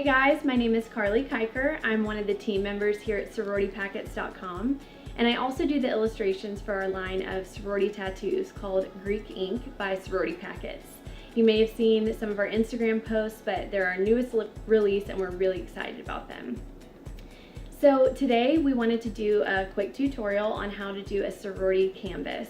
Hey guys, my name is Karley Kiker. I'm one of the team members here at SororityPackets.com, and I also do the illustrations for our line of sorority tattoos called Greek Ink by Sorority Packets. You may have seen some of our Instagram posts, but they're our newest release and we're really excited about them. So today we wanted to do a quick tutorial on how to do a sorority canvas.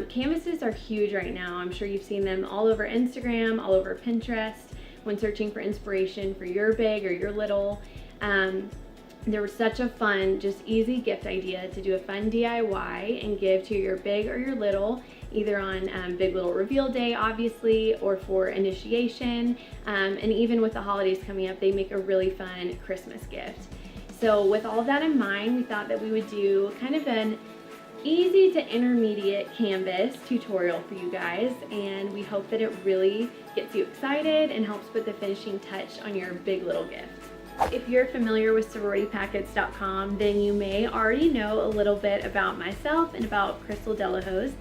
Canvases are huge right now. I'm sure you've seen them all over Instagram, all over Pinterest, when searching for inspiration for your big or your little. There was such a fun, just easy gift idea to do a fun DIY and give to your big or your little, either on Big Little Reveal Day, obviously, or for initiation. And even with the holidays coming up, they make a really fun Christmas gift. So with all of that in mind, we thought that we would do kind of an easy to intermediate canvas tutorial for you guys, and we hope that it really gets you excited and helps put the finishing touch on your big little gift. If you're familiar with SororityPackets.com, then you may already know a little bit about myself and about Crystal Delahose.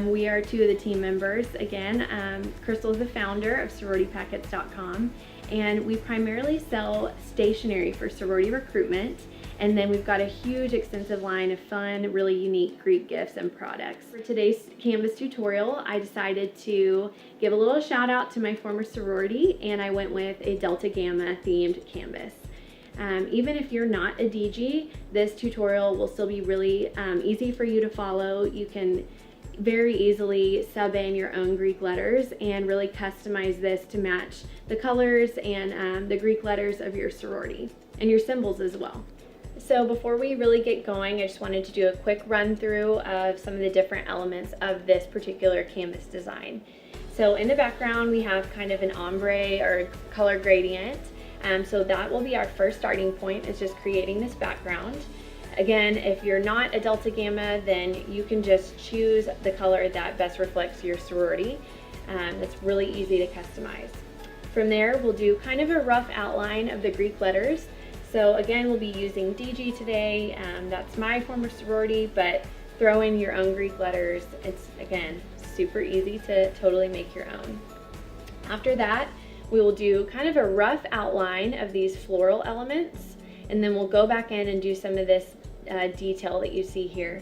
We are two of the team members. Again, Crystal is the founder of SororityPackets.com, and we primarily sell stationery for sorority recruitment. And then we've got a huge extensive line of fun, really unique Greek gifts and products. For today's canvas tutorial, I decided to give a little shout out to my former sorority, and I went with a Delta Gamma themed canvas. Even if you're not a DG, this tutorial will still be really easy for you to follow. You can very easily sub in your own Greek letters and really customize this to match the colors and the Greek letters of your sorority and your symbols as well. So before we really get going, I just wanted to do a quick run through of some of the different elements of this particular canvas design. So in the background, we have kind of an ombre or color gradient. So that will be our first starting point, is just creating this background. Again, if you're not a Delta Gamma, then you can just choose the color that best reflects your sorority. It's really easy to customize. From there, we'll do kind of a rough outline of the Greek letters. So again, we'll be using DG today. That's my former sorority, but throw in your own Greek letters. It's, again, super easy to totally make your own. After that, we will do kind of a rough outline of these floral elements, and then we'll go back in and do some of this detail that you see here.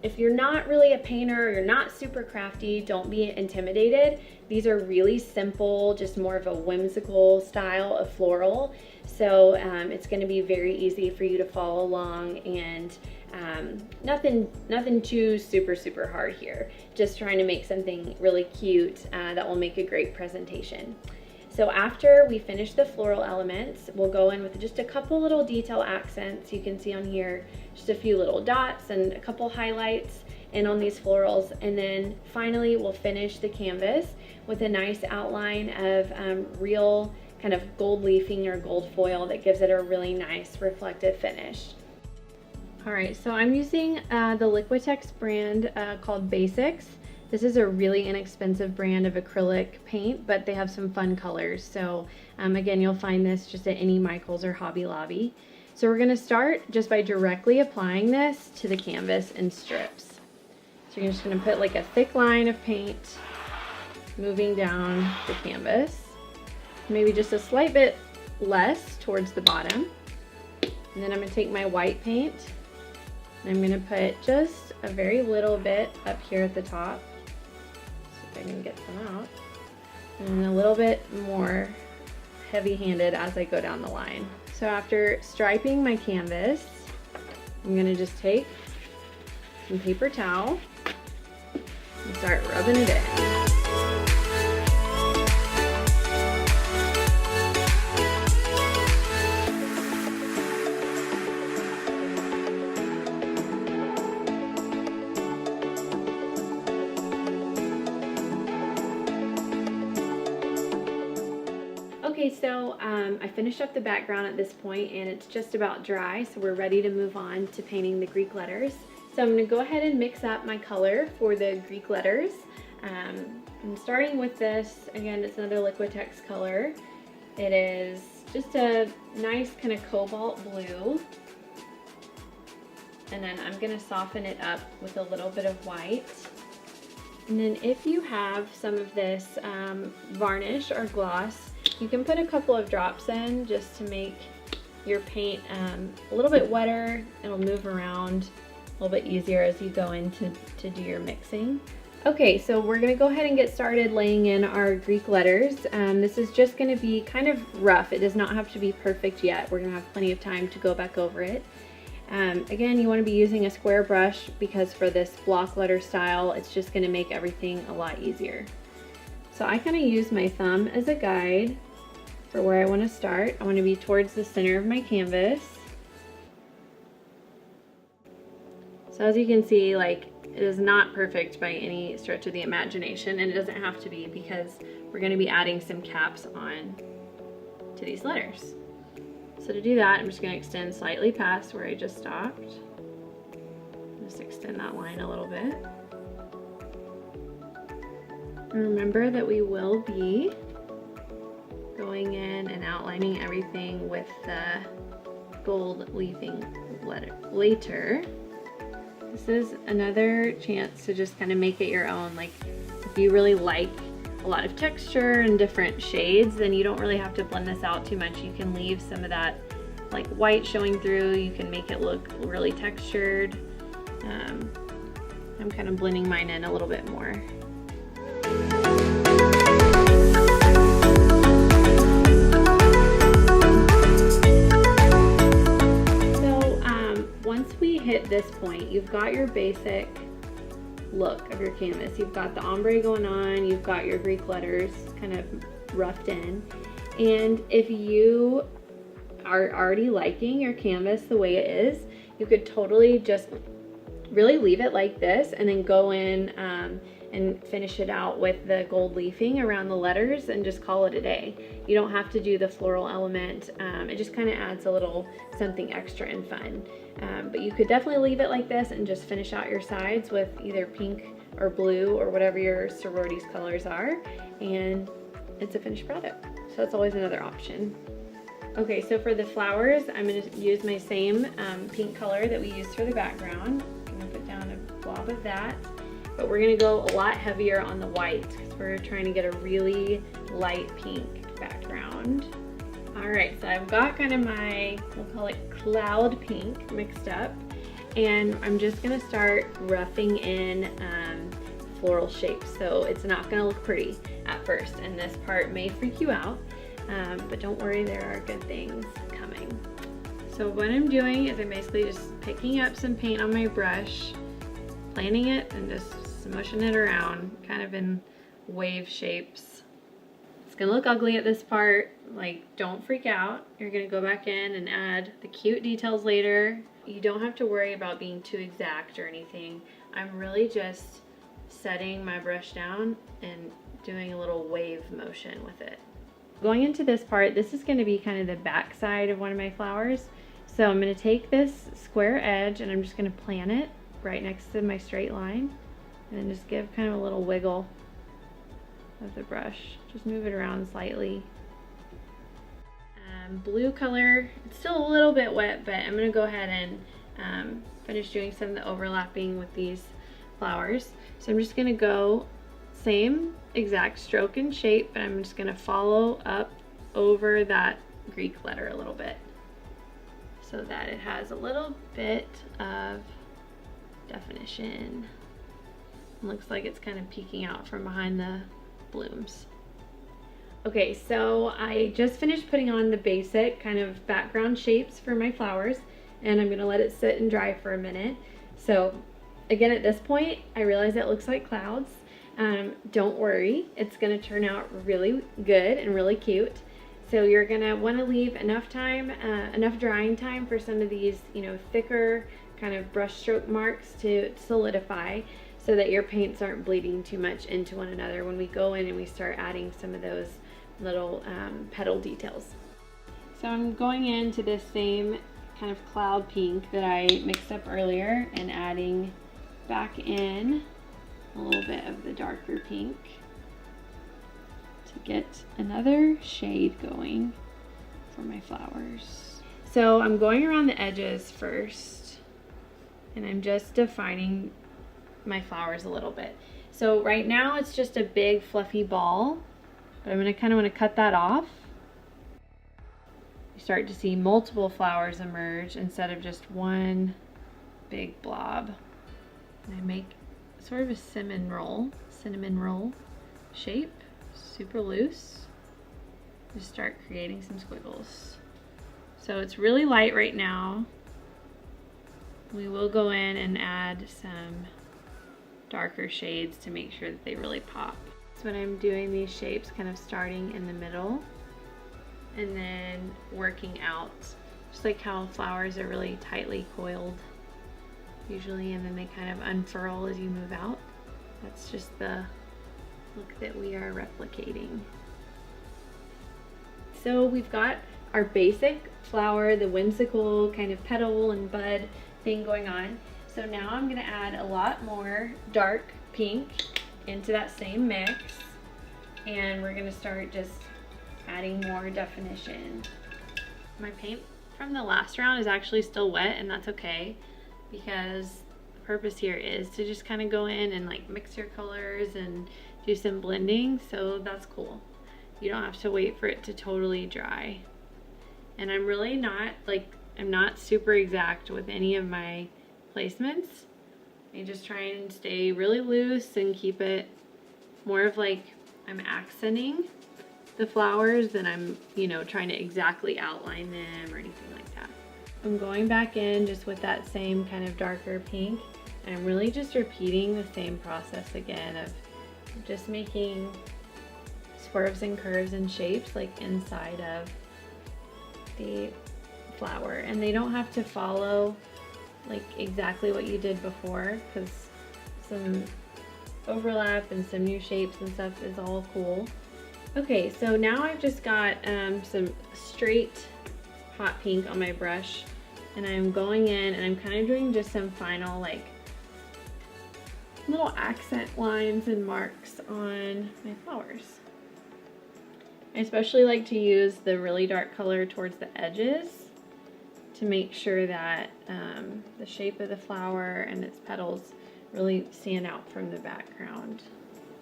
If you're not really a painter or you're not super crafty, don't be intimidated. These are really simple, just more of a whimsical style of floral. So it's going to be very easy for you to follow along, and nothing too super hard here. Just trying to make something really cute that will make a great presentation. So after we finish the floral elements, we'll go in with just a couple little detail accents. You can see on here just a few little dots and a couple highlights in on these florals, and then finally we'll finish the canvas with a nice outline of real kind of gold leafing or gold foil that gives it a really nice reflective finish. Alright, so I'm using the Liquitex brand called Basics. This is a really inexpensive brand of acrylic paint, but they have some fun colors. So again, you'll find this just at any Michael's or Hobby Lobby. So we're going to start just by directly applying this to the canvas in strips. So you're just going to put like a thick line of paint moving down the canvas. Maybe just a slight bit less towards the bottom. And then I'm going to take my white paint and I'm going to put just a very little bit up here at the top. See if I can get some out. And a little bit more heavy-handed as I go down the line. So after striping my canvas, I'm going to just take some paper towel and start rubbing it in. Okay, so I finished up the background at this point and it's just about dry, so we're ready to move on to painting the Greek letters. So I'm going to go ahead and mix up my color for the Greek letters. I'm starting with this. Again, it's another Liquitex color. It is just a nice kind of cobalt blue. And then I'm going to soften it up with a little bit of white. And then if you have some of this varnish or gloss, you can put a couple of drops in just to make your paint a little bit wetter. It'll move around a little bit easier as you go in to do your mixing. Okay, so we're gonna go ahead and get started laying in our Greek letters. This is just gonna be kind of rough. It does not have to be perfect yet. We're gonna have plenty of time to go back over it. Again, you wanna be using a square brush because for this block letter style, it's just gonna make everything a lot easier. So I kinda use my thumb as a guide for where I wanna start. I wanna be towards the center of my canvas. So as you can see, like, it is not perfect by any stretch of the imagination, and it doesn't have to be because we're going to be adding some caps on to these letters. So to do that, I'm just going to extend slightly past where I just stopped. Just extend that line a little bit. And remember that we will be going in and outlining everything with the gold leafing letter later. This is another chance to just kind of make it your own. Like, if you really like a lot of texture and different shades, then you don't really have to blend this out too much. You can leave some of that like white showing through. You can make it look really textured. I'm kind of blending mine in a little bit more. Once we hit this point, you've got your basic look of your canvas. You've got the ombre going on, you've got your Greek letters kind of roughed in. And if you are already liking your canvas the way it is, you could totally just really leave it like this and then go in and finish it out with the gold leafing around the letters and just call it a day. You don't have to do the floral element. It just kind of adds a little something extra and fun. But you could definitely leave it like this and just finish out your sides with either pink or blue or whatever your sorority's colors are, and it's a finished product. So that's always another option. Okay, so for the flowers, I'm going to use my same pink color that we used for the background. I'm going to put down a blob of that. But we're going to go a lot heavier on the white because we're trying to get a really light pink background. Alright, so I've got kind of my, we'll call it cloud pink mixed up. And I'm just going to start roughing in floral shapes. So it's not going to look pretty at first. And this part may freak you out. But don't worry, there are good things coming. So what I'm doing is I'm basically just picking up some paint on my brush, planting it and just smushing it around kind of in wave shapes. It's gonna look ugly at this part, like don't freak out. You're gonna go back in and add the cute details later. You don't have to worry about being too exact or anything. I'm really just setting my brush down and doing a little wave motion with it. Going into this part, this is gonna be kind of the back side of one of my flowers. So I'm gonna take this square edge and I'm just gonna plant it right next to my straight line. And then just give kind of a little wiggle of the brush. Just move it around slightly. Blue color, it's still a little bit wet, but I'm gonna go ahead and finish doing some of the overlapping with these flowers. So I'm just gonna go same exact stroke and shape, but I'm just gonna follow up over that Greek letter a little bit so that it has a little bit of definition. It looks like it's kind of peeking out from behind the blooms. Okay, so I just finished putting on the basic kind of background shapes for my flowers, and I'm gonna let it sit and dry for a minute. So again, at this point, I realize it looks like clouds. Don't worry, it's gonna turn out really good and really cute. So you're gonna wanna leave enough time, enough drying time for some of these, thicker kind of brush stroke marks to solidify so that your paints aren't bleeding too much into one another when we go in and we start adding some of those little petal details. So I'm going into this same kind of cloud pink that I mixed up earlier and adding back in a little bit of the darker pink to get another shade going for my flowers. So I'm going around the edges first and I'm just defining my flowers a little bit. So right now it's just a big fluffy ball, but I'm gonna kind of want to cut that off. You start to see multiple flowers emerge instead of just one big blob. And I make sort of a cinnamon roll shape, super loose. Just start creating some squiggles. So it's really light right now. We will go in and add some darker shades to make sure that they really pop. So when I'm doing these shapes, kind of starting in the middle and then working out, just like how flowers are really tightly coiled usually, and then they kind of unfurl as you move out. That's just the look that we are replicating. So we've got our basic flower, the whimsical kind of petal and bud thing going on. So now I'm gonna add a lot more dark pink into that same mix, and we're gonna start just adding more definition. My paint from the last round is actually still wet, and that's okay, because the purpose here is to just kind of go in and like mix your colors and do some blending, so that's cool. You don't have to wait for it to totally dry. And I'm really not I'm not super exact with any of my placements. I just try and stay really loose and keep it more of like I'm accenting the flowers than I'm, trying to exactly outline them or anything like that. I'm going back in just with that same kind of darker pink, and I'm really just repeating the same process again of just making swerves and curves and shapes like inside of the flower, and they don't have to follow like exactly what you did before, because some overlap and some new shapes and stuff is all cool. Okay, so now I've just got some straight hot pink on my brush, and I'm going in and I'm kind of doing just some final like little accent lines and marks on my flowers. I especially like to use the really dark color towards the edges to make sure that the shape of the flower and its petals really stand out from the background.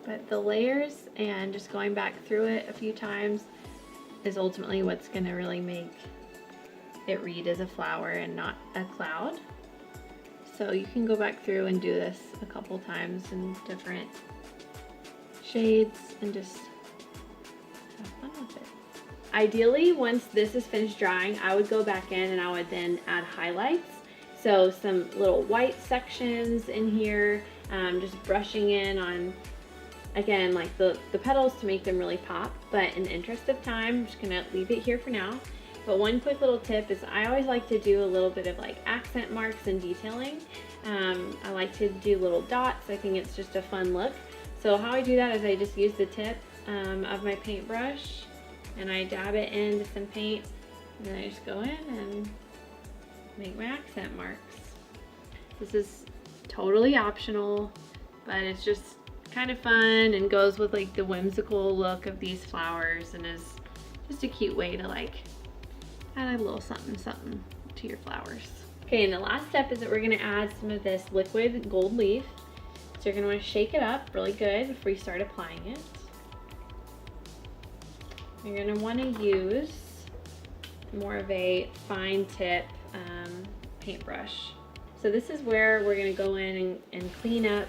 But the layers and just going back through it a few times is ultimately what's going to really make it read as a flower and not a cloud. So you can go back through and do this a couple times in different shades and just have fun with it. Ideally, once this is finished drying, I would go back in and I would then add highlights. So some little white sections in here, just brushing in on, again, like the petals to make them really pop. But in the interest of time, I'm just gonna leave it here for now. But one quick little tip is I always like to do a little bit of like accent marks and detailing. I like to do little dots. I think it's just a fun look. So how I do that is I just use the tip of my paintbrush and I dab it into some paint, and then I just go in and make my accent marks. This is totally optional, but it's just kind of fun and goes with like the whimsical look of these flowers, and is just a cute way to like add a little something something to your flowers. Okay, and the last step is that we're gonna add some of this liquid gold leaf. So you're gonna wanna shake it up really good before you start applying it. You're gonna wanna use more of a fine tip paintbrush. So this is where we're gonna go in and clean up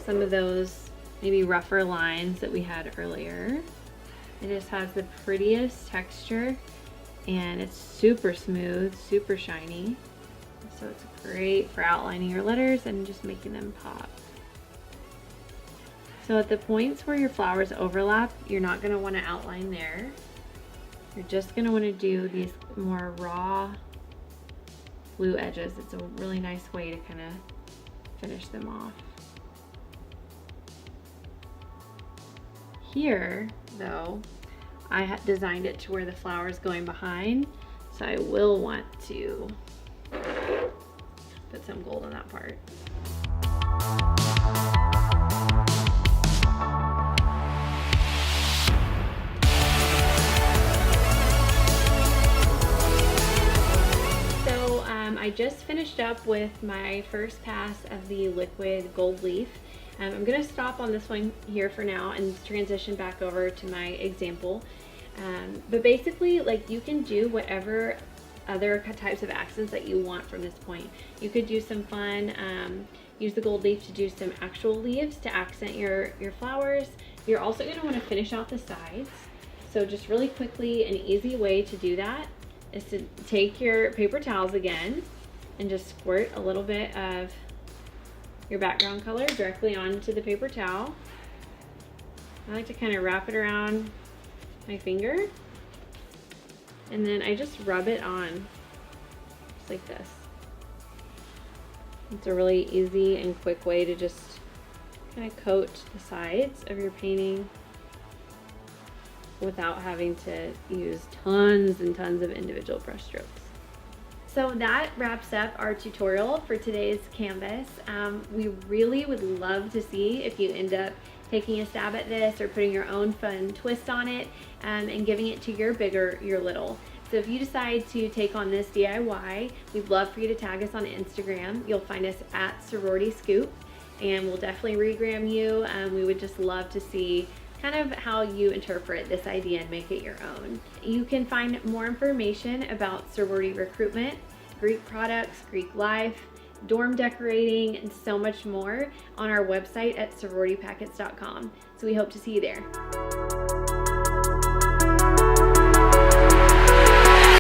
some of those maybe rougher lines that we had earlier. It just has the prettiest texture, and it's super smooth, super shiny. So it's great for outlining your letters and just making them pop. So at the points where your flowers overlap, you're not going to want to outline there. You're just going to want to do these more raw blue edges. It's a really nice way to kind of finish them off. Here, though, I designed it to where the flower is going behind, so I will want to put some gold on that part. I just finished up with my first pass of the liquid gold leaf. I'm going to stop on this one here for now and transition back over to my example. But basically, like, you can do whatever other types of accents that you want from this point. You could do some fun, use the gold leaf to do some actual leaves to accent your flowers. You're also going to want to finish out the sides. So just really quickly, an easy way to do that is to take your paper towels again and just squirt a little bit of your background color directly onto the paper towel. I like to kind of wrap it around my finger, and then I just rub it on just like this. It's a really easy and quick way to just kind of coat the sides of your painting without having to use tons and tons of individual brush strokes. So that wraps up our tutorial for today's canvas. We really would love to see if you end up taking a stab at this or putting your own fun twist on it, and giving it to your big or your little. So if you decide to take on this DIY, we'd love for you to tag us on Instagram. You'll find us at Sorority Scoop, and we'll definitely regram you. We would just love to see kind of how you interpret this idea and make it your own. You can find more information about sorority recruitment, Greek products, Greek life, dorm decorating, and so much more on our website at sororitypackets.com. So we hope to see you there.